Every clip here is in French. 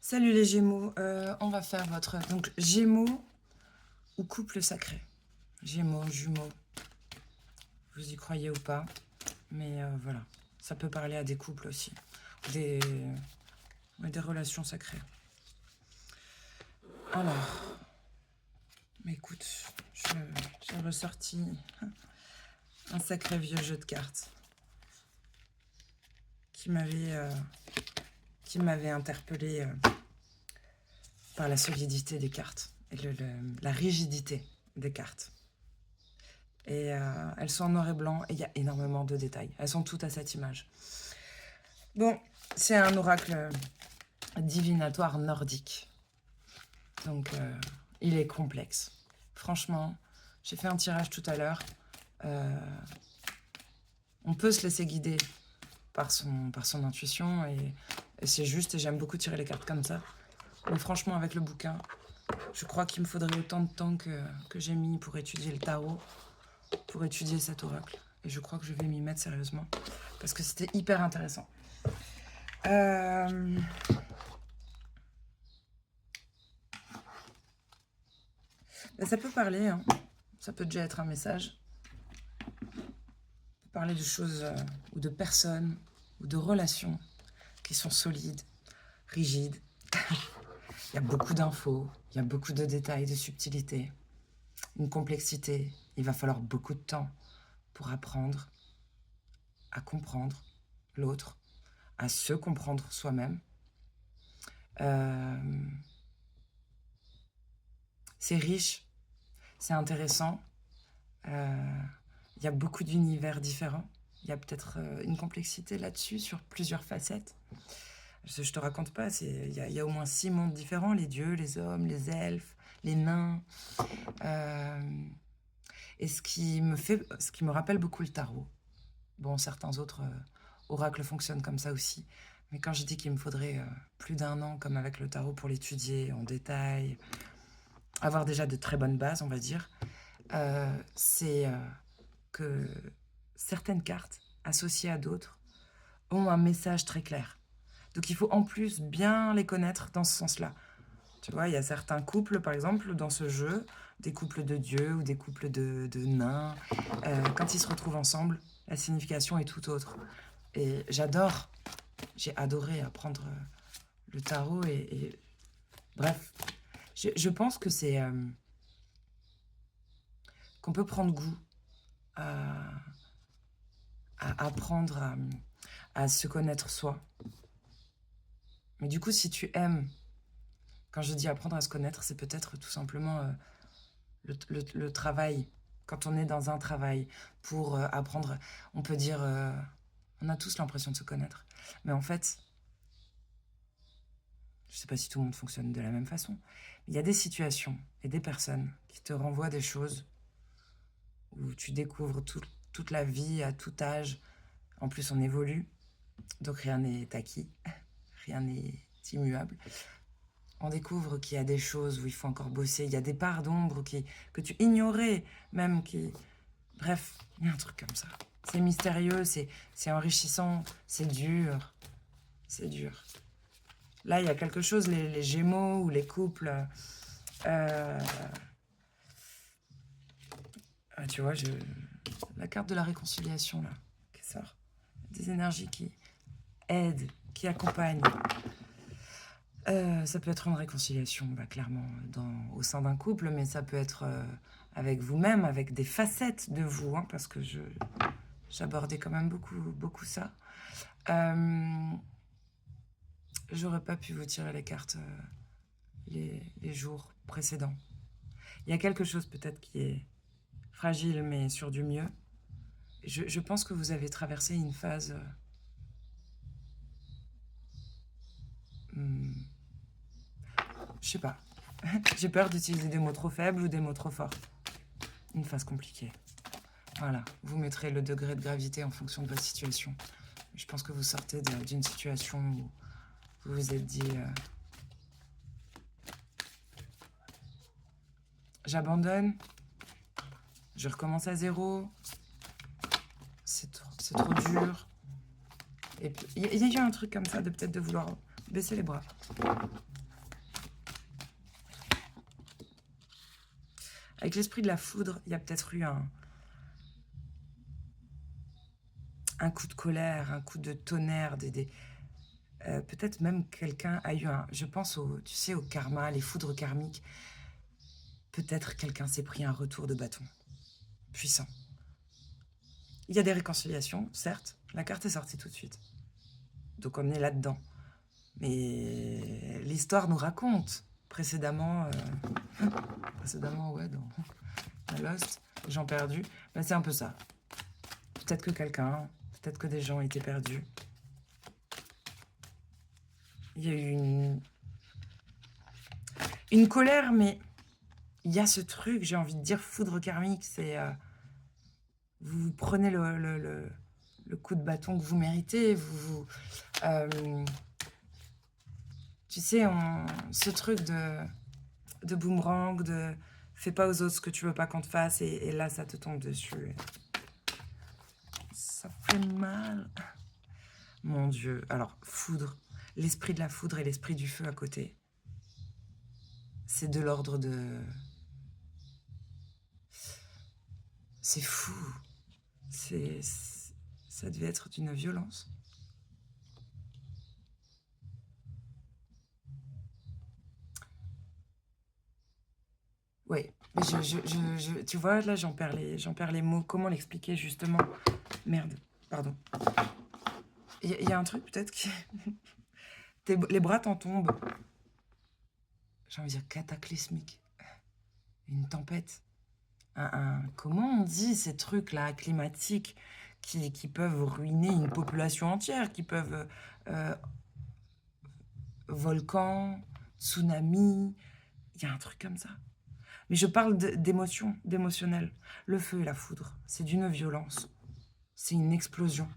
Salut les Gémeaux, on va faire votre donc Gémeaux ou couple sacré. Gémeaux, jumeaux, vous y croyez ou pas, mais voilà, ça peut parler à des couples aussi, des, des relations sacrées. Alors, écoute, j'ai ressorti un sacré vieux jeu de cartes qui m'avait interpellé par la solidité des cartes et la rigidité des cartes. Et elles sont en noir et blanc et il y a énormément de détails. Elles sont toutes à cette image. Bon, c'est un oracle divinatoire nordique. Donc, il est complexe. Franchement, j'ai fait un tirage tout à l'heure. On peut se laisser guider par son intuition et c'est juste, et j'aime beaucoup tirer les cartes comme ça. Mais franchement, avec le bouquin, je crois qu'il me faudrait autant de temps que j'ai mis pour étudier le tarot, pour étudier cet oracle. Et je crois que je vais m'y mettre sérieusement, parce que c'était hyper intéressant. Ça peut parler, hein. Ça peut déjà être un message. Ça peut parler de choses ou de personnes ou de relations qui sont solides, rigides. Il y a beaucoup d'infos, il y a beaucoup de détails, de subtilités, une complexité. Il va falloir beaucoup de temps pour apprendre à comprendre l'autre, à se comprendre soi-même. C'est riche, c'est intéressant. Il y a beaucoup d'univers différents. Il y a peut-être une complexité là-dessus, sur plusieurs facettes. Je te raconte pas, il y a au moins 6 mondes différents, les dieux, les hommes, les elfes, les nains. Et ce qui me rappelle beaucoup le tarot. Bon, certains autres oracles fonctionnent comme ça aussi. Mais quand je dis qu'il me faudrait plus d'1 an, comme avec le tarot, pour l'étudier en détail, avoir déjà de très bonnes bases, on va dire, c'est que certaines cartes, associées à d'autres, ont un message très clair. Donc il faut en plus bien les connaître dans ce sens-là. Tu vois, il y a certains couples, par exemple, dans ce jeu, des couples de dieux ou des couples de nains, quand ils se retrouvent ensemble, la signification est tout autre. Et j'adore, j'ai adoré apprendre le tarot et bref, je pense que c'est qu'on peut prendre goût à apprendre à se connaître soi. Mais du coup, si tu aimes, quand je dis apprendre à se connaître, c'est peut-être tout simplement le travail. Quand on est dans un travail pour apprendre, on peut dire, on a tous l'impression de se connaître. Mais en fait, je ne sais pas si tout le monde fonctionne de la même façon, mais il y a des situations et des personnes qui te renvoient des choses où tu découvres toute la vie à tout âge. En plus, on évolue, donc rien n'est acquis, rien n'est immuable. On découvre qu'il y a des choses où il faut encore bosser, il y a des parts d'ombre que tu ignorais, même qui... Bref, il y a un truc comme ça. C'est mystérieux, c'est enrichissant, c'est dur. C'est dur. Là, il y a quelque chose, les Gémeaux ou les couples... tu vois, la carte de la réconciliation, là, qui sort. Des énergies qui aident, qui accompagnent. Ça peut être une réconciliation, clairement, au sein d'un couple, mais ça peut être avec vous-même, avec des facettes de vous, hein, parce que j'abordais quand même beaucoup ça. J'aurais pas pu vous tirer les cartes les jours précédents. Il y a quelque chose peut-être qui est fragile, mais sur du mieux. Je pense que vous avez traversé une phase... je sais pas. J'ai peur d'utiliser des mots trop faibles ou des mots trop forts. Une phase compliquée. Voilà, vous mettrez le degré de gravité en fonction de votre situation. Je pense que vous sortez d'une situation où vous vous êtes dit... j'abandonne, je recommence à zéro, c'est trop dur. Et puis, il y a un truc comme ça, de peut-être de vouloir baisser les bras. Avec l'esprit de la foudre, il y a peut-être eu un coup de colère, un coup de tonnerre, peut-être même quelqu'un a eu je pense tu sais, au karma, les foudres karmiques. Peut-être quelqu'un s'est pris un retour de bâton puissant. Il y a des réconciliations, certes. La carte est sortie tout de suite. Donc on est là-dedans. Mais l'histoire nous raconte précédemment, ouais, dans Lost, les gens perdus, ben, c'est un peu ça. Peut-être que peut-être que des gens étaient perdus. Il y a eu une colère, mais il y a ce truc, j'ai envie de dire, foudre karmique, c'est... vous prenez le coup de bâton que vous méritez, tu sais, ce truc de boomerang, de fais pas aux autres ce que tu veux pas qu'on te fasse, et là, ça te tombe dessus. Ça fait mal. Mon Dieu. Alors, foudre. L'esprit de la foudre et l'esprit du feu à côté. C'est de l'ordre de... C'est fou. Ça devait être d'une violence. Oui, mais tu vois, là, j'en perds les mots. Comment l'expliquer, justement? Merde, pardon. Il y a un truc, peut-être, qui... les bras t'en tombent. J'ai envie de dire cataclysmique. Une tempête. Comment on dit ces trucs-là, climatiques, qui peuvent ruiner une population entière, qui peuvent... volcan, tsunami... Il y a un truc comme ça. Mais je parle d'émotion, d'émotionnel. Le feu et la foudre, c'est d'une violence. C'est une explosion.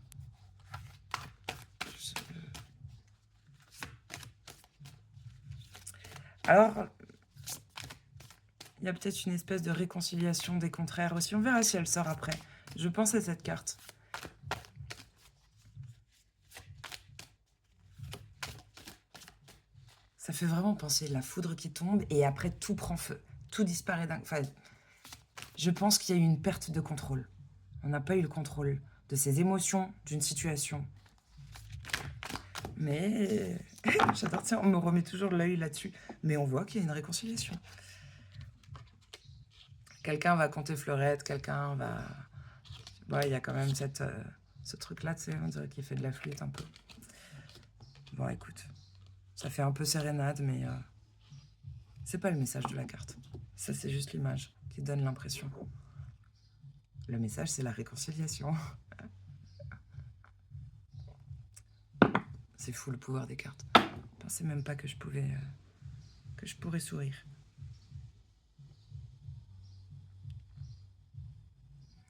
Alors, il y a peut-être une espèce de réconciliation des contraires aussi. On verra si elle sort après. Je pense à cette carte. Ça fait vraiment penser la foudre qui tombe et après tout prend feu. Tout disparaît d'un... Enfin, je pense qu'il y a eu une perte de contrôle. On n'a pas eu le contrôle de ses émotions, d'une situation. Mais j'adore, tiens, on me remet toujours l'œil là-dessus. Mais on voit qu'il y a une réconciliation. Quelqu'un va compter fleurette, quelqu'un va... Ouais, il y a quand même ce truc-là, tu sais, on dirait qu'il fait de la flûte un peu. Bon, écoute, ça fait un peu sérénade, mais c'est pas le message de la carte. Ça, c'est juste l'image qui donne l'impression. Le message, c'est la réconciliation. C'est fou le pouvoir des cartes. Je pensais même pas que je pourrais sourire.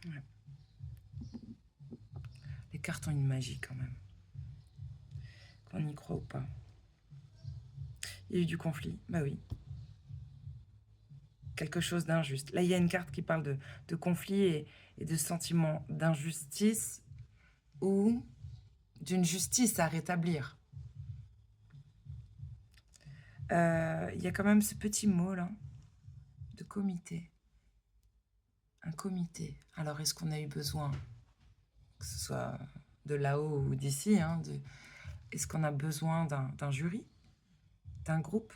Ouais. Les cartes ont une magie quand même. Qu'on y croit ou pas. Il y a eu du conflit, bah oui. Quelque chose d'injuste. Là, il y a une carte qui parle de conflit et de sentiment d'injustice ou d'une justice à rétablir. Il y a quand même ce petit mot là de comité. Un comité. Alors, est-ce qu'on a eu besoin, que ce soit de là-haut ou d'ici, hein, est-ce qu'on a besoin d'un jury, d'un groupe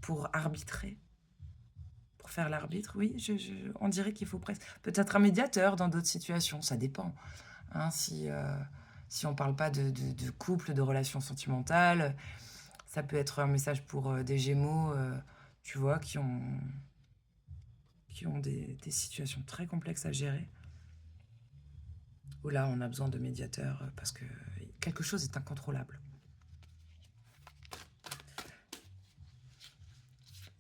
pour arbitrer, pour faire l'arbitre? Oui, on dirait qu'il faut presque... Peut-être un médiateur dans d'autres situations, ça dépend. Hein, si on ne parle pas de couple, de relations sentimentales, ça peut être un message pour des Gémeaux, tu vois, qui ont des situations très complexes à gérer. Où là, on a besoin de médiateurs parce que quelque chose est incontrôlable.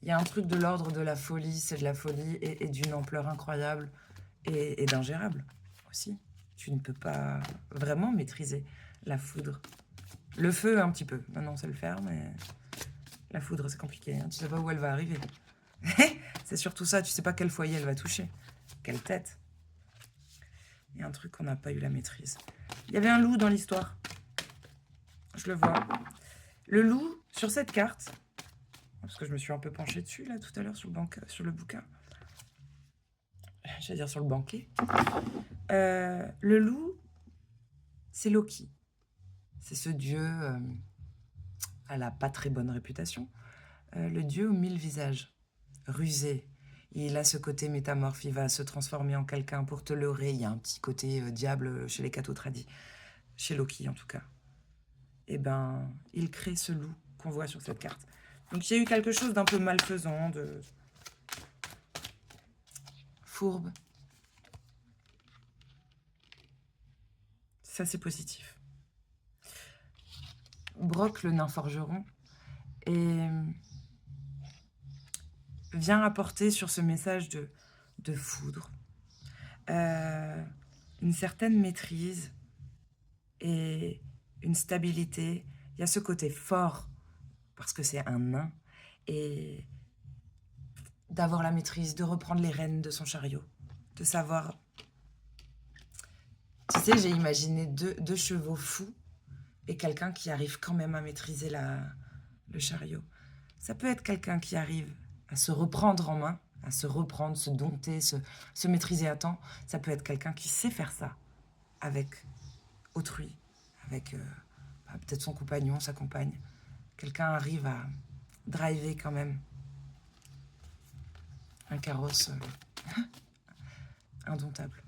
Il y a un truc de l'ordre de la folie, c'est de la folie et d'une ampleur incroyable et d'ingérable aussi. Tu ne peux pas vraiment maîtriser la foudre. Le feu, un petit peu. Maintenant, on sait le faire, mais la foudre, c'est compliqué. Hein. Tu sais pas où elle va arriver. C'est surtout ça, tu sais pas quel foyer elle va toucher. Quelle tête. Il y a un truc qu'on n'a pas eu la maîtrise. Il y avait un loup dans l'histoire. Je le vois. Le loup, sur cette carte, parce que je me suis un peu penchée dessus, là, tout à l'heure, sur le bouquin. j'allais dire sur le banquet. Le loup, c'est Loki. C'est ce dieu à la pas très bonne réputation. Le dieu aux 1000 visages, rusé. Il a ce côté métamorphe, il va se transformer en quelqu'un pour te leurrer. Il y a un petit côté diable chez les cathos tradis, chez Loki en tout cas. Et ben, il crée ce loup qu'on voit sur cette carte. Donc il y a eu quelque chose d'un peu malfaisant, de fourbe. Ça, c'est positif. Brock, le nain forgeron, vient apporter sur ce message de foudre une certaine maîtrise et une stabilité. Il y a ce côté fort, parce que c'est un nain, et d'avoir la maîtrise, de reprendre les rênes de son chariot, de savoir... Tu sais, j'ai imaginé deux chevaux fous et quelqu'un qui arrive quand même à maîtriser le chariot. Ça peut être quelqu'un qui arrive à se reprendre en main, à se reprendre, se dompter, se maîtriser à temps. Ça peut être quelqu'un qui sait faire ça avec autrui, avec peut-être son compagnon, sa compagne. Quelqu'un arrive à driver quand même un carrosse indomptable.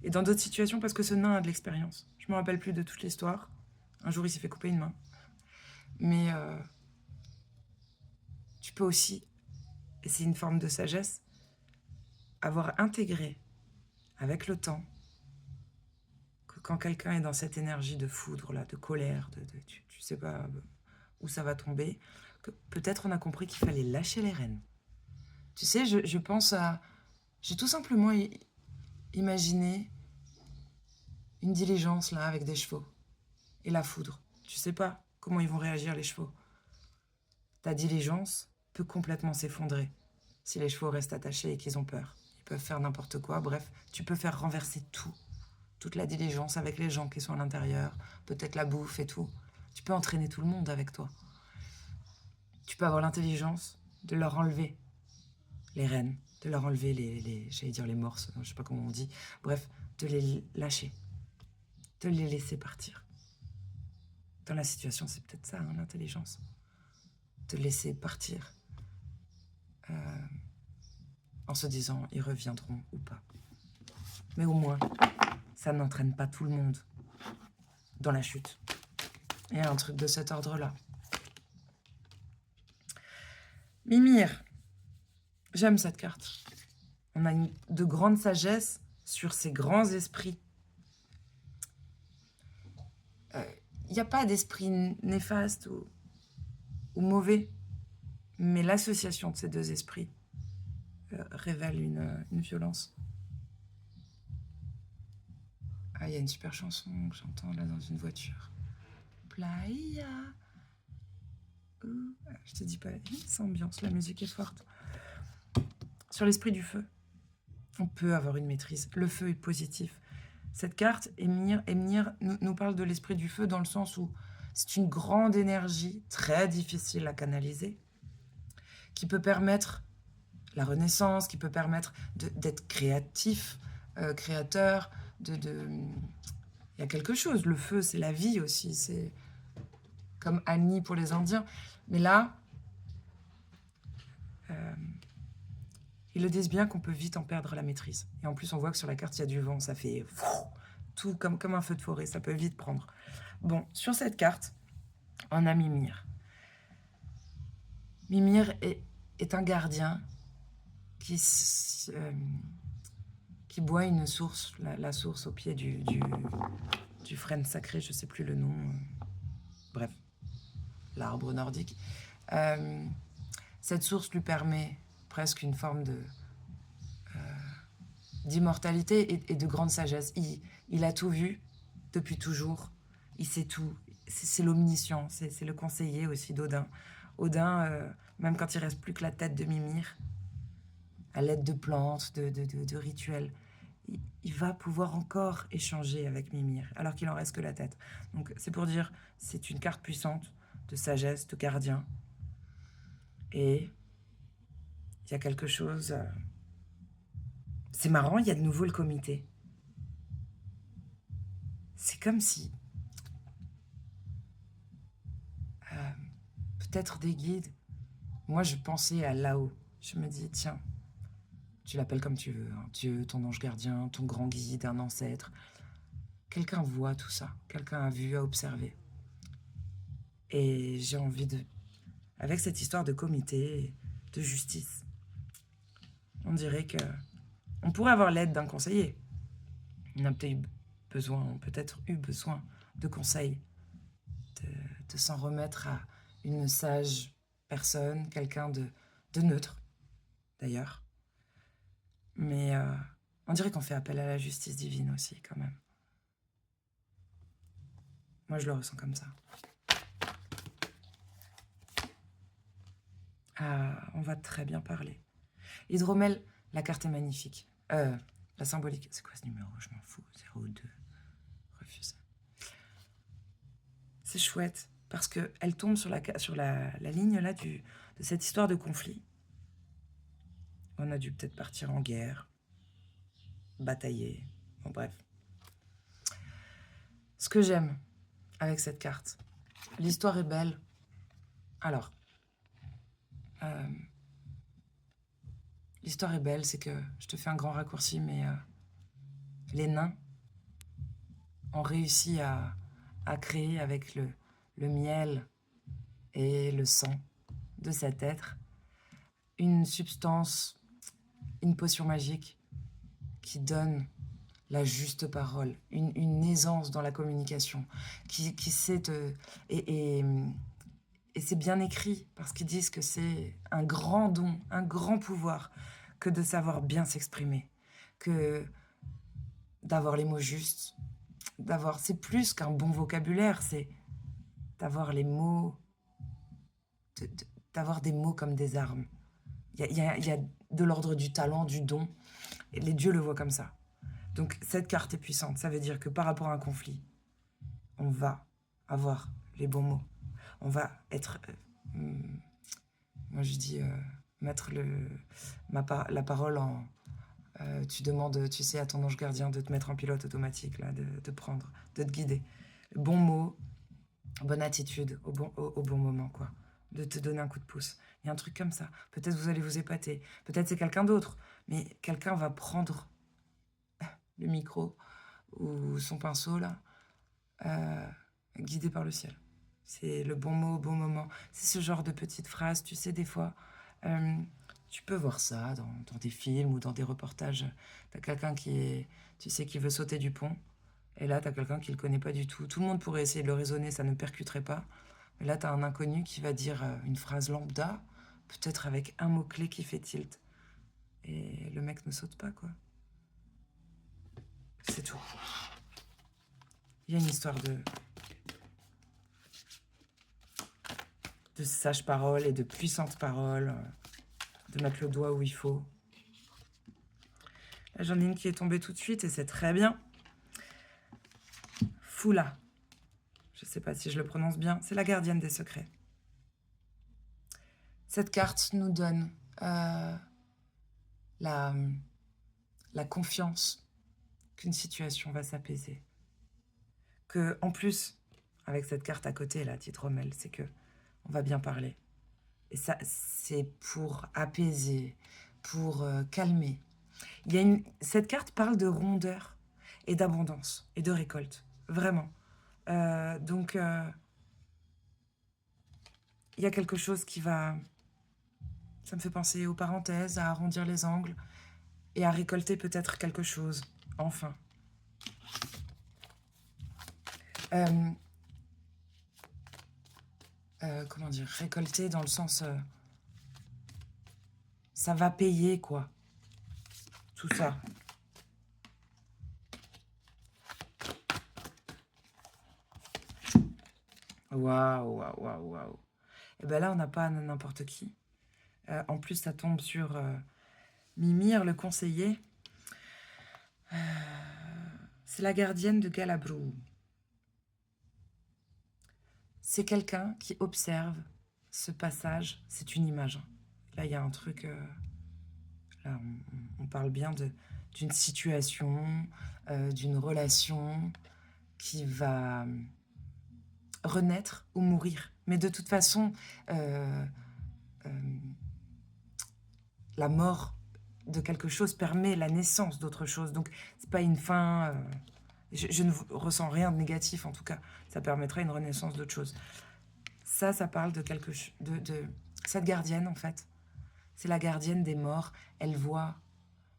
Et dans d'autres situations, parce que ce nain a de l'expérience. Je me rappelle plus de toute l'histoire. Un jour, il s'est fait couper une main. Mais tu peux aussi, et c'est une forme de sagesse, avoir intégré avec le temps que quand quelqu'un est dans cette énergie de foudre, là, de colère, tu sais pas où ça va tomber, que peut-être on a compris qu'il fallait lâcher les rênes. Tu sais, je pense à... J'ai tout simplement imaginé une diligence, là, avec des chevaux. Et la foudre. Tu sais pas comment ils vont réagir, les chevaux. Ta diligence peut complètement s'effondrer si les chevaux restent attachés et qu'ils ont peur. Ils peuvent faire n'importe quoi. Bref, tu peux faire renverser tout. Toute la diligence avec les gens qui sont à l'intérieur, peut-être la bouffe et tout. Tu peux entraîner tout le monde avec toi. Tu peux avoir l'intelligence de leur enlever les rênes, de leur enlever j'allais dire les morses, je sais pas comment on dit. Bref, de les lâcher, de les laisser partir. Dans la situation, c'est peut-être ça, hein, l'intelligence. De laisser partir en se disant ils reviendront ou pas. Mais au moins, ça n'entraîne pas tout le monde dans la chute. Il y a un truc de cet ordre-là. Mimir, j'aime cette carte. On a de grande sagesse sur ces grands esprits. Il n'y a pas d'esprit néfaste ou mauvais, mais l'association de ces deux esprits révèle une violence. Ah, il y a une super chanson que j'entends là dans une voiture. Playa. Je te dis pas, c'est ambiance, la musique est forte. Sur l'esprit du feu, on peut avoir une maîtrise. Le feu est positif. Cette carte, Emir nous parle de l'esprit du feu dans le sens où c'est une grande énergie, très difficile à canaliser, qui peut permettre la renaissance, qui peut permettre d'être créatif, créateur, il y a quelque chose. Le feu, c'est la vie aussi. C'est comme Agni pour les Indiens. Mais là, ils le disent bien qu'on peut vite en perdre la maîtrise. Et en plus, on voit que sur la carte, il y a du vent. Ça fait tout comme un feu de forêt. Ça peut vite prendre. Bon, sur cette carte, on a Mimir. Mimir est un gardien qui boit une source, la source au pied du frêne sacré, je ne sais plus le nom. Bref, l'arbre nordique. Cette source lui permet presque une forme d'immortalité et de grande sagesse. Il a tout vu depuis toujours. Il sait tout. C'est l'omniscient. C'est le conseiller aussi d'Odin. Odin, même quand il reste plus que la tête de Mimir, à l'aide de plantes, de rituels, il va pouvoir encore échanger avec Mimir, alors qu'il en reste que la tête. Donc c'est pour dire, c'est une carte puissante de sagesse, de gardien. Et il y a quelque chose... C'est marrant, il y a de nouveau le comité. C'est comme si... peut-être des guides. Moi, je pensais à là-haut. Je me dis, tiens, tu l'appelles comme tu veux, hein. Dieu, ton ange gardien, ton grand guide, un ancêtre. Quelqu'un voit tout ça. Quelqu'un a vu, a observé. Et j'ai envie de... Avec cette histoire de comité, de justice, on dirait que... On pourrait avoir l'aide d'un conseiller. On a peut-être eu besoin de conseils, de s'en remettre à une sage personne, quelqu'un de neutre, d'ailleurs. Mais on dirait qu'on fait appel à la justice divine aussi, quand même. Moi, je le ressens comme ça. Ah, on va très bien parler. Hydromel, la carte est magnifique. La symbolique, c'est quoi ce numéro? Je m'en fous. 02. Refuse. C'est chouette, parce qu'elle tombe sur la ligne là de cette histoire de conflit. On a dû peut-être partir en guerre, batailler, bon bref. Ce que j'aime avec cette carte, l'histoire est belle. Alors, l'histoire est belle, c'est que, je te fais un grand raccourci, mais les nains ont réussi à créer avec le miel et le sang de cet être une substance, une potion magique qui donne la juste parole, une aisance dans la communication, qui sait te... Et c'est bien écrit, parce qu'ils disent que c'est un grand don, un grand pouvoir, que de savoir bien s'exprimer, que d'avoir les mots justes, c'est plus qu'un bon vocabulaire, c'est d'avoir les mots, d'avoir des mots comme des armes. Il y a de l'ordre du talent, du don, et les dieux le voient comme ça. Donc cette carte est puissante, ça veut dire que par rapport à un conflit, on va avoir les bons mots. On va être... moi je dis mettre la parole en... tu demandes, tu sais, à ton ange gardien de te mettre en pilote automatique, là, de prendre, de te guider. Bon mot, bonne attitude au bon moment, quoi. De te donner un coup de pouce. Il y a un truc comme ça. Peut-être vous allez vous épater. Peut-être c'est quelqu'un d'autre. Mais quelqu'un va prendre le micro ou son pinceau, là, guidé par le ciel. C'est le bon mot au bon moment. C'est ce genre de petites phrases, tu sais, des fois, tu peux voir ça dans des films ou dans des reportages. T'as quelqu'un qui veut sauter du pont, et là, t'as quelqu'un qui le connaît pas du tout. Tout le monde pourrait essayer de le raisonner, ça ne percuterait pas. Mais là, t'as un inconnu qui va dire une phrase lambda, peut-être avec un mot-clé qui fait tilt. Et le mec ne saute pas, quoi. C'est tout. Il y a une histoire de sages paroles et de puissantes paroles, de mettre le doigt où il faut. Là, j'en ai une qui est tombée tout de suite et c'est très bien. Fula. Je ne sais pas si je le prononce bien. C'est la gardienne des secrets. Cette carte nous donne la confiance qu'une situation va s'apaiser. Que, en plus, avec cette carte à côté, là, Titromel, c'est que on va bien parler. Et ça, c'est pour apaiser, pour calmer. Cette carte parle de rondeur et d'abondance et de récolte. Vraiment. Donc, il y a quelque chose qui va... Ça me fait penser aux parenthèses, à arrondir les angles et à récolter peut-être quelque chose, enfin. Comment dire, récolter dans le sens... ça va payer, quoi. Tout ça. Waouh, waouh, waouh, waouh. Et bien là, on n'a pas n'importe qui. En plus, ça tombe sur Mimir, le conseiller. C'est la gardienne de Galabru. C'est quelqu'un qui observe ce passage. C'est une image, hein. Là, il y a un truc... là, on parle bien d'une situation, d'une relation qui va renaître ou mourir. Mais de toute façon, euh, euh, la mort de quelque chose permet la naissance d'autre chose. Donc, c'est pas une fin... je ne ressens rien de négatif, en tout cas. Ça permettrait une renaissance d'autre chose. Ça parle de quelque chose... de cette gardienne, en fait. C'est la gardienne des morts. Elle voit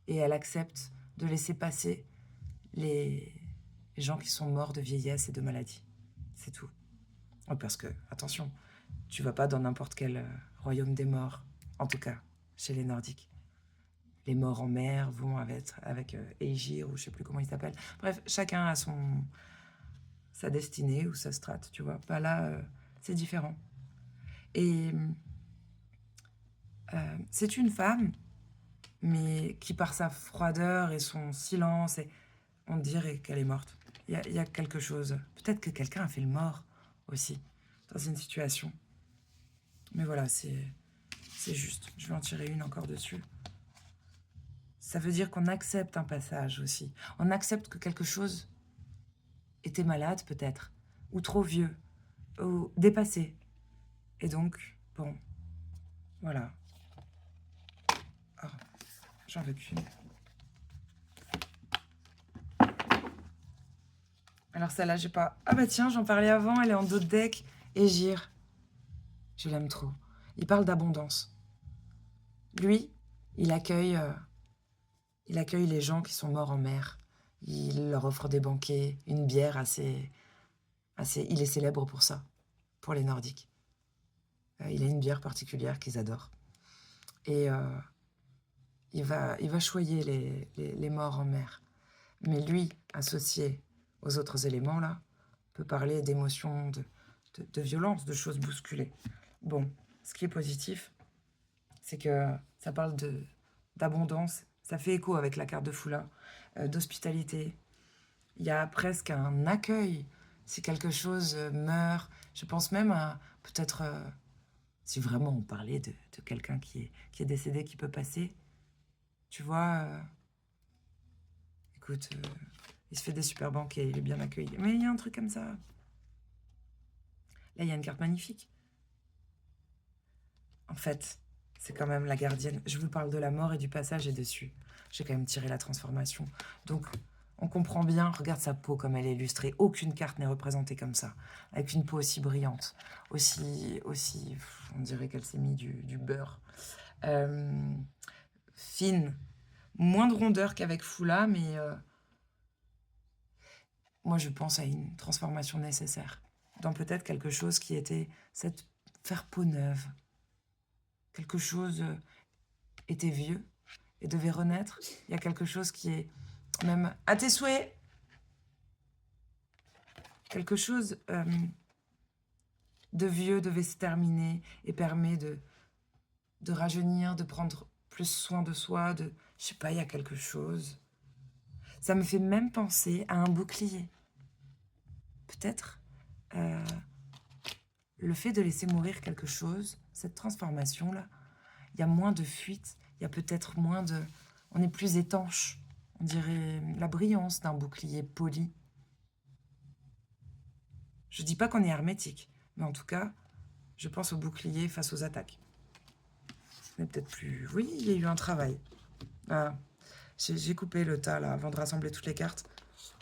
et elle accepte de laisser passer les gens qui sont morts de vieillesse et de maladie. C'est tout. Parce que, attention, tu vas pas dans n'importe quel royaume des morts, en tout cas, chez les Nordiques. Les morts en mer vont avec Aegir, ou je sais plus comment il s'appelle. Bref, chacun a sa destinée ou sa strate, tu vois. Pas là, c'est différent. Et c'est une femme, mais qui par sa froideur et son silence, on dirait qu'elle est morte. Il y a quelque chose. Peut-être que quelqu'un a fait le mort aussi, dans une situation. Mais voilà, c'est juste. Je vais en tirer une encore dessus. Ça veut dire qu'on accepte un passage aussi. On accepte que quelque chose était malade peut-être, ou trop vieux, ou dépassé. Et donc, bon, voilà. Oh, j'en veux qu'une. Alors celle-là, j'ai pas... Ah bah tiens, j'en parlais avant, elle est en dos de deck. Égir. Je l'aime trop. Il parle d'abondance. Lui, il accueille les gens qui sont morts en mer. Il leur offre des banquets, une bière assez... Il est célèbre pour ça, pour les Nordiques. Il a une bière particulière qu'ils adorent. Et il va choyer les morts en mer. Mais lui, associé aux autres éléments, là, peut parler d'émotions, de violence, de choses bousculées. Bon, ce qui est positif, c'est que ça parle d'abondance. Ça fait écho avec la carte de Foula, d'hospitalité. Il y a presque un accueil si quelque chose meurt. Je pense même à peut-être, si vraiment on parlait de quelqu'un qui est décédé, qui peut passer, tu vois, écoute, il se fait des super banquets, il est bien accueilli. Mais il y a un truc comme ça. Là, il y a une carte magnifique. En fait, c'est quand même la gardienne. Je vous parle de la mort et du passage et dessus. J'ai quand même tiré la transformation. Donc, on comprend bien. Regarde sa peau comme elle est illustrée. Aucune carte n'est représentée comme ça. Avec une peau aussi brillante. Aussi on dirait qu'elle s'est mis du beurre. Fine. Moins de rondeur qu'avec Foula, mais moi, je pense à une transformation nécessaire. Dans peut-être quelque chose qui était faire peau neuve. Quelque chose était vieux et devait renaître. Il y a quelque chose qui est même à tes souhaits. Quelque chose de vieux devait se terminer et permet de rajeunir, de prendre plus soin de soi, je sais pas, il y a quelque chose. Ça me fait même penser à un bouclier. Peut-être le fait de laisser mourir quelque chose, cette transformation-là, il y a moins de fuite, il y a peut-être moins de... On est plus étanche. On dirait la brillance d'un bouclier poli. Je dis pas qu'on est hermétique, mais en tout cas, je pense au bouclier face aux attaques. Ce n'est peut-être plus... Oui, il y a eu un travail. Ah, j'ai coupé le tas, là, avant de rassembler toutes les cartes.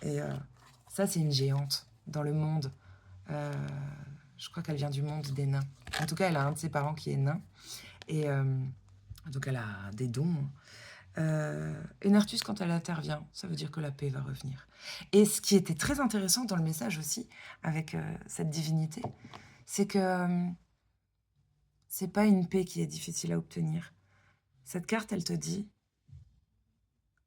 Et ça, c'est une géante dans le monde. Je crois qu'elle vient du monde des nains. En tout cas, elle a un de ses parents qui est nain. Et donc, elle a des dons. Et Nertus, quand elle intervient, ça veut dire que la paix va revenir. Et ce qui était très intéressant dans le message aussi, avec cette divinité, c'est que c'est pas une paix qui est difficile à obtenir. Cette carte, elle te dit,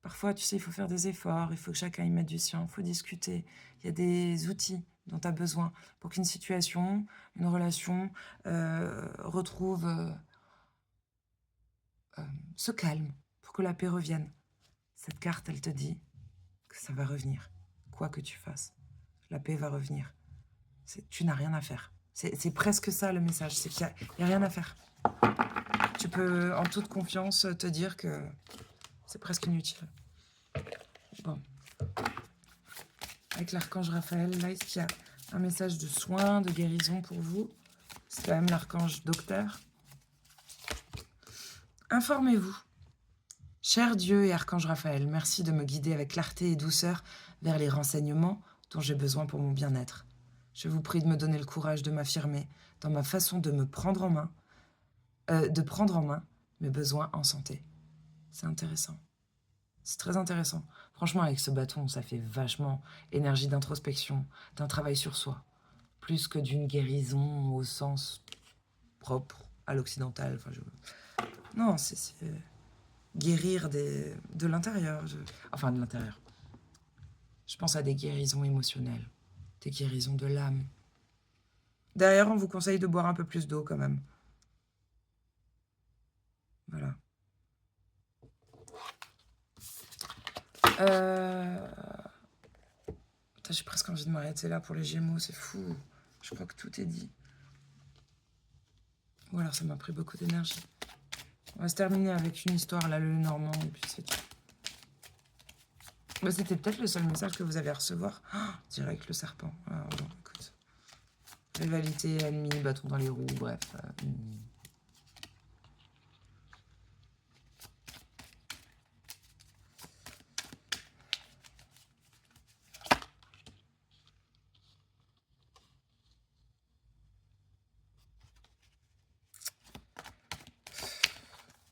parfois, tu sais, il faut faire des efforts, il faut que chacun y mette du sien, il faut discuter. Il y a des outils dont tu as besoin pour qu'une situation, une relation retrouve ce calme, pour que la paix revienne. Cette carte, elle te dit, ça va revenir. Quoi que tu fasses, la paix va revenir. Tu n'as rien à faire. C'est presque ça le message, c'est qu'il n'y a rien à faire. Tu peux en toute confiance te dire que c'est presque inutile. Bon. Avec l'archange Raphaël, là, est-ce qu'il y a un message de soin, de guérison pour vous? C'est quand même l'archange docteur. Informez-vous. Cher Dieu et archange Raphaël, merci de me guider avec clarté et douceur vers les renseignements dont j'ai besoin pour mon bien-être. Je vous prie de me donner le courage de m'affirmer dans ma façon de me prendre en main, mes besoins en santé. C'est intéressant. C'est très intéressant. Franchement, avec ce bâton, ça fait vachement énergie d'introspection, d'un travail sur soi, plus que d'une guérison au sens propre à l'occidental. Enfin, non, c'est guérir de l'intérieur. Enfin, de l'intérieur. Je pense à des guérisons émotionnelles, des guérisons de l'âme. Derrière, on vous conseille de boire un peu plus d'eau quand même. Voilà. J'ai presque envie de m'arrêter là pour les Gémeaux, c'est fou. Je crois que tout est dit. Ou alors ça m'a pris beaucoup d'énergie. On va se terminer avec une histoire, là, le Normand, et puis c'est tout. Bah, c'était peut-être le seul message que vous avez à recevoir. Direct le serpent. Alors, bon, écoute. Rivalité, ennemi, bâton dans les roues, bref.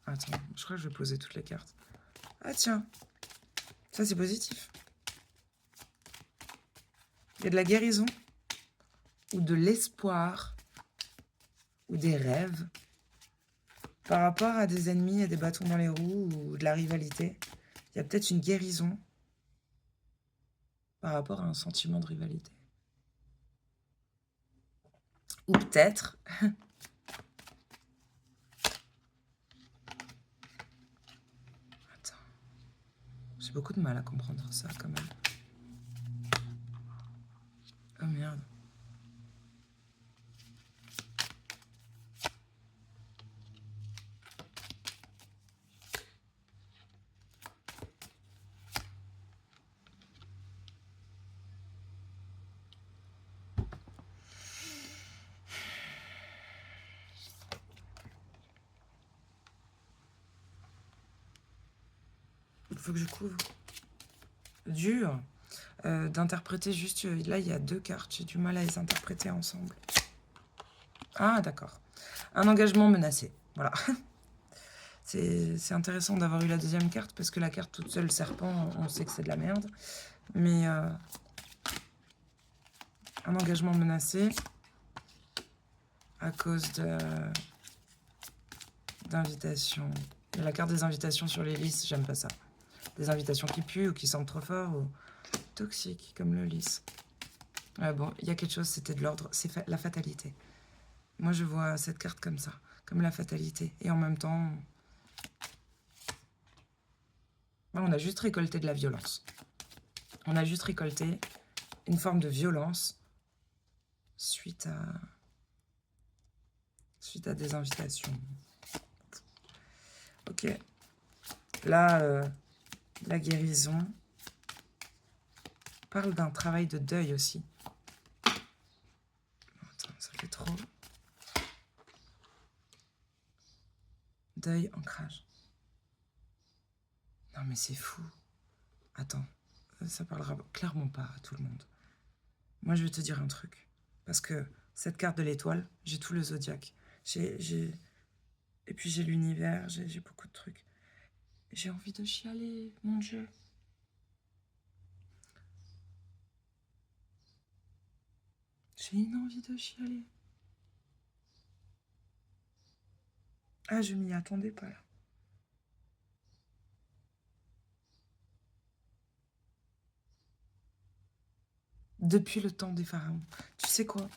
Attends, je crois que je vais poser toutes les cartes. Ah tiens, ça c'est positif. Il y a de la guérison, ou de l'espoir, ou des rêves, par rapport à des ennemis, à des bâtons dans les roues, ou de la rivalité. Il y a peut-être une guérison par rapport à un sentiment de rivalité. Ou peut-être... Attends. J'ai beaucoup de mal à comprendre ça, quand même. Oh merde. Il faut que je couvre. Dur d'interpréter juste... Là, il y a deux cartes. J'ai du mal à les interpréter ensemble. Ah, d'accord. Un engagement menacé. Voilà. C'est intéressant d'avoir eu la deuxième carte, parce que la carte toute seule, serpent, on sait que c'est de la merde. Mais un engagement menacé à cause d'invitations. La carte des invitations sur les lys, j'aime pas ça. Des invitations qui puent ou qui sentent trop fort ou toxiques, comme le lys. Ouais, bon, il y a quelque chose, c'était de l'ordre, c'est la fatalité. Moi, je vois cette carte comme ça, comme la fatalité. Et en même temps, on a juste récolté de la violence. On a juste récolté une forme de violence suite à des invitations. Ok. Là, la guérison parle d'un travail de deuil aussi. Attends, ça fait trop. Deuil, ancrage. Non mais c'est fou. Attends, ça parlera clairement pas à tout le monde. Moi je vais te dire un truc. Parce que cette carte de l'étoile, j'ai tout le zodiaque. Et puis j'ai l'univers, j'ai beaucoup de trucs. J'ai envie de chialer, mon Dieu. J'ai une envie de chialer. Ah, je m'y attendais pas là. Depuis le temps des pharaons. Tu sais quoi?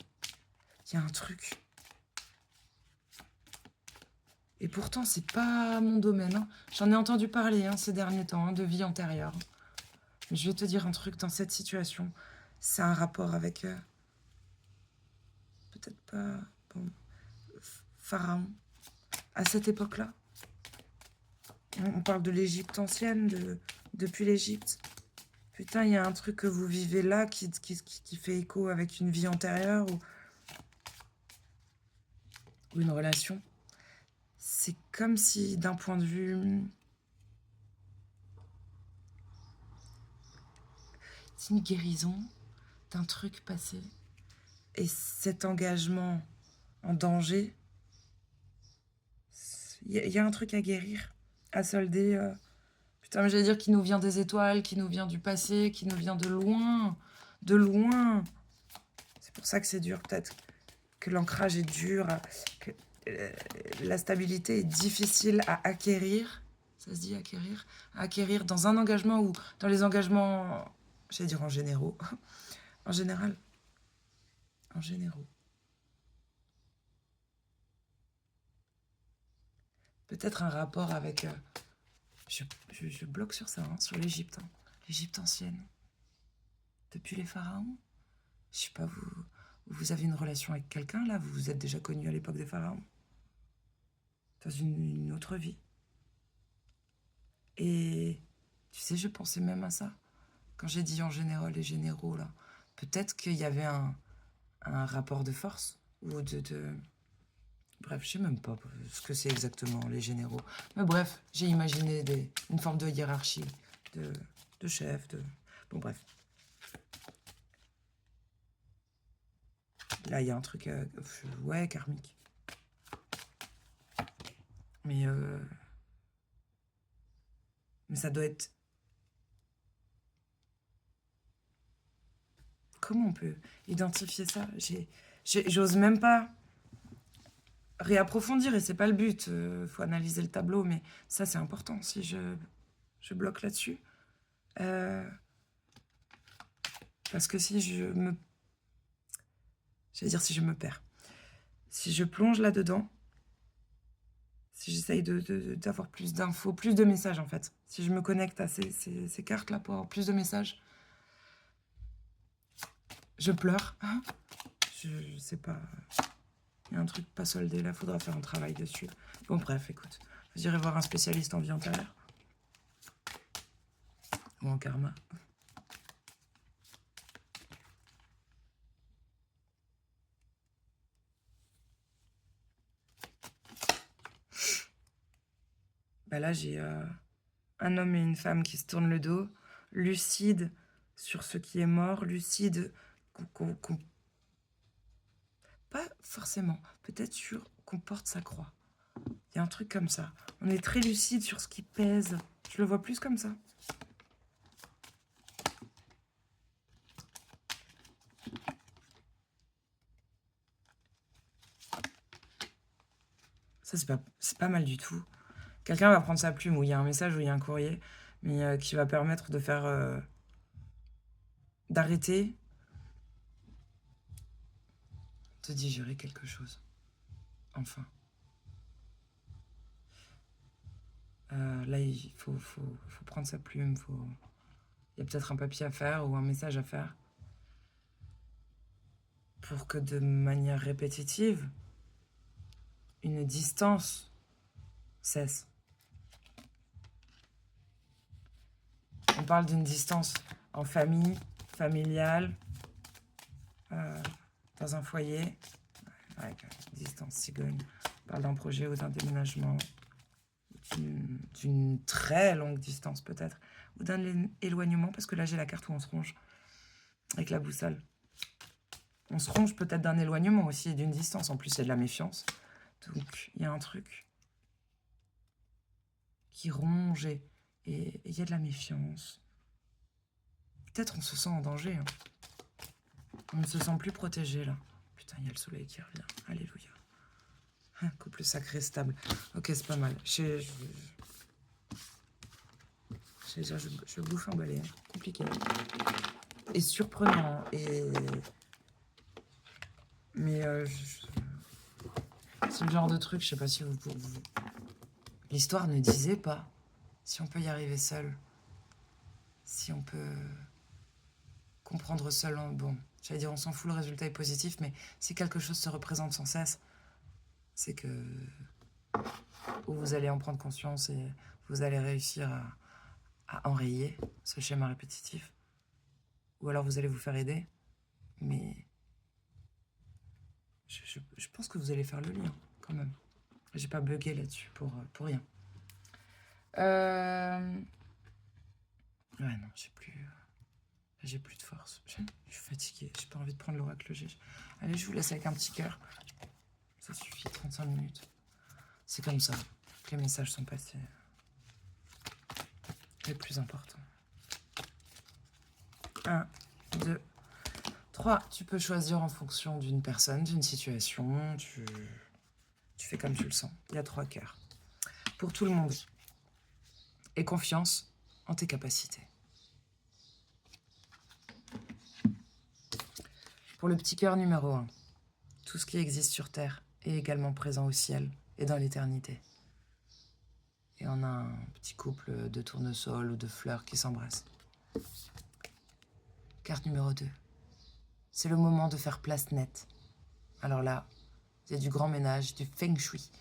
Il y a un truc. Et pourtant, c'est pas mon domaine. Hein. J'en ai entendu parler ces derniers temps, de vie antérieure. Mais je vais te dire un truc dans cette situation. C'est un rapport avec... peut-être pas... Bon, Pharaon. À cette époque-là. On parle de l'Égypte ancienne, depuis l'Égypte. Putain, il y a un truc que vous vivez là qui fait écho avec une vie antérieure ou une relation. C'est comme si, d'un point de vue... C'est une guérison d'un truc passé. Et cet engagement en danger, il y a un truc à guérir, à solder. Putain, mais j'allais dire qui nous vient des étoiles, qui nous vient du passé, qui nous vient de loin. De loin. C'est pour ça que c'est dur, peut-être. Que l'ancrage est dur, que la stabilité est difficile à acquérir. Ça se dit acquérir? À acquérir dans un engagement ou dans les engagements, j'allais dire en généraux. En général. En généraux. Peut-être un rapport avec... je bloque sur ça, hein, sur l'Égypte. Hein. L'Égypte ancienne. Depuis les pharaons. Je sais pas, vous avez une relation avec quelqu'un, là? Vous vous êtes déjà connu à l'époque des pharaons? Dans une autre vie. Et tu sais, je pensais même à ça. Quand j'ai dit en général et généraux, là. Peut-être qu'il y avait un rapport de force. Ou de... Bref, je sais même pas ce que c'est exactement, les généraux. Mais bref, j'ai imaginé une forme de hiérarchie, de chef, de... Bon, bref. Là, il y a un truc... ouais, karmique. Mais ça doit être... Comment on peut identifier ça? J'ose même pas réapprofondir, et c'est pas le but. Faut analyser le tableau, mais ça, c'est important si je bloque là-dessus. Parce que si je me... J'allais dire si je me perds. Si je plonge là-dedans, si j'essaye d'avoir plus d'infos, plus de messages en fait, si je me connecte à ces cartes-là pour avoir plus de messages, je pleure. Je sais pas. Il y a un truc pas soldé là, faudra faire un travail dessus. Bon bref, écoute, vous irez voir un spécialiste en vie antérieure. Ou en karma. Bah là, j'ai un homme et une femme qui se tournent le dos, lucide sur ce qui est mort, lucide, pas forcément, peut-être sur qu'on porte sa croix. Il y a un truc comme ça. On est très lucide sur ce qui pèse. Je le vois plus comme ça. Ça, c'est pas mal du tout. Quelqu'un va prendre sa plume où il y a un message, où il y a un courrier, mais qui va permettre de faire... d'arrêter, de digérer quelque chose. Enfin. Là, il faut prendre sa plume, il y a peut-être un papier à faire ou un message à faire pour que de manière répétitive, une distance cesse. On parle d'une distance en famille, familiale, dans un foyer, avec une distance cigogne. On parle d'un projet ou d'un déménagement, d'une très longue distance peut-être, ou d'un éloignement, parce que là j'ai la carte où on se ronge, avec la boussole. On se ronge peut-être d'un éloignement aussi, d'une distance. En plus, c'est de la méfiance. Donc, il y a un truc qui ronge et il y a de la méfiance. Peut-être on se sent en danger. Hein. On ne se sent plus protégé, là. Putain, il y a le soleil qui revient. Alléluia. Couple sacré stable. Ok, c'est pas mal. Je bouffe un balai. Hein. Compliqué. Et surprenant. Mais c'est le genre de truc, je sais pas si vous... L'histoire ne disait pas si on peut y arriver seul. si on peut comprendre seulement, bon, j'allais dire on s'en fout, le résultat est positif, mais si quelque chose se représente sans cesse, c'est que ou vous allez en prendre conscience et vous allez réussir à enrayer ce schéma répétitif, ou alors vous allez vous faire aider, mais je pense que vous allez faire le lien, quand même. J'ai pas bugué là-dessus pour rien. Ouais, non, j'ai plus de force. Je suis fatiguée, j'ai pas envie de prendre l'oracle G. Allez, je vous laisse avec un petit cœur. Ça suffit, 35 minutes. C'est comme ça que les messages sont passés. Les plus importants. 1, 2, 3. Tu peux choisir en fonction d'une personne, d'une situation. Tu fais comme tu le sens. Il y a 3 cœurs. Pour tout le monde. Et confiance en tes capacités. Pour le petit cœur numéro 1. Tout ce qui existe sur Terre est également présent au ciel et dans l'éternité. Et on a un petit couple de tournesols ou de fleurs qui s'embrassent. Carte numéro 2. C'est le moment de faire place nette. Alors là, il y a du grand ménage, du feng shui.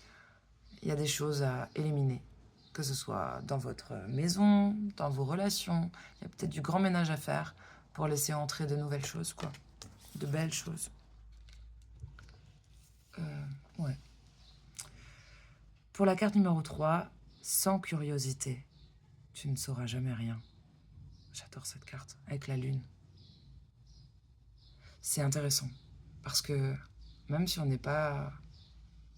Il y a des choses à éliminer, que ce soit dans votre maison, dans vos relations. Il y a peut-être du grand ménage à faire pour laisser entrer de nouvelles choses, quoi. De belles choses. Ouais. Pour la carte numéro 3, sans curiosité, tu ne sauras jamais rien. J'adore cette carte, avec la lune. C'est intéressant, parce que même si on n'est pas,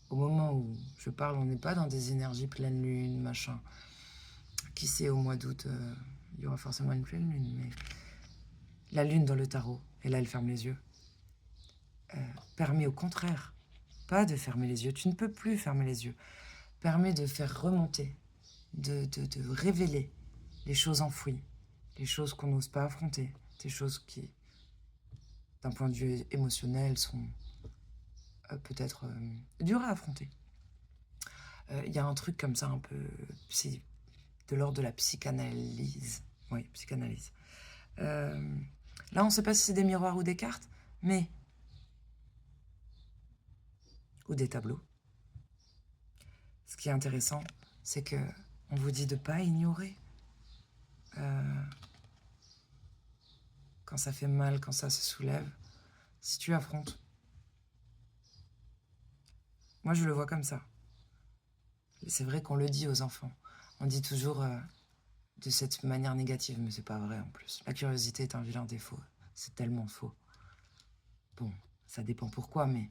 au moment où je parle, on n'est pas dans des énergies pleine lune, machin. Qui sait, au mois d'août, il y aura forcément une pleine lune, mais la lune dans le tarot, et là elle ferme les yeux, permet au contraire, pas de fermer les yeux, tu ne peux plus fermer les yeux, permet de faire remonter, de révéler les choses enfouies, les choses qu'on n'ose pas affronter, des choses qui, d'un point de vue émotionnel, sont peut-être dures à affronter. Il y a un truc comme ça un peu de l'ordre de la psychanalyse. Oui, psychanalyse. Là, on ne sait pas si c'est des miroirs ou des cartes, mais... ou des tableaux. Ce qui est intéressant, c'est que on vous dit de ne pas ignorer quand ça fait mal, quand ça se soulève, si tu affrontes. Moi, je le vois comme ça. C'est vrai qu'on le dit aux enfants. On dit toujours de cette manière négative, mais c'est pas vrai en plus. La curiosité est un vilain défaut. C'est tellement faux. Bon, ça dépend pourquoi, mais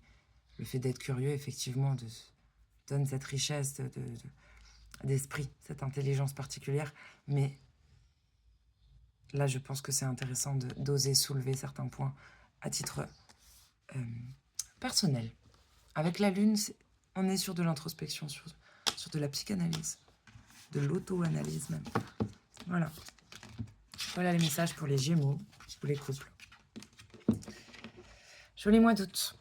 le fait d'être curieux, effectivement, donne cette richesse d'esprit, cette intelligence particulière. Mais là, je pense que c'est intéressant d'oser soulever certains points à titre personnel. Avec la lune, on est sur de l'introspection, sur de la psychanalyse, de l'auto-analyse même. Voilà. Voilà les messages pour les Gémeaux, pour les couples. Joli mois d'août.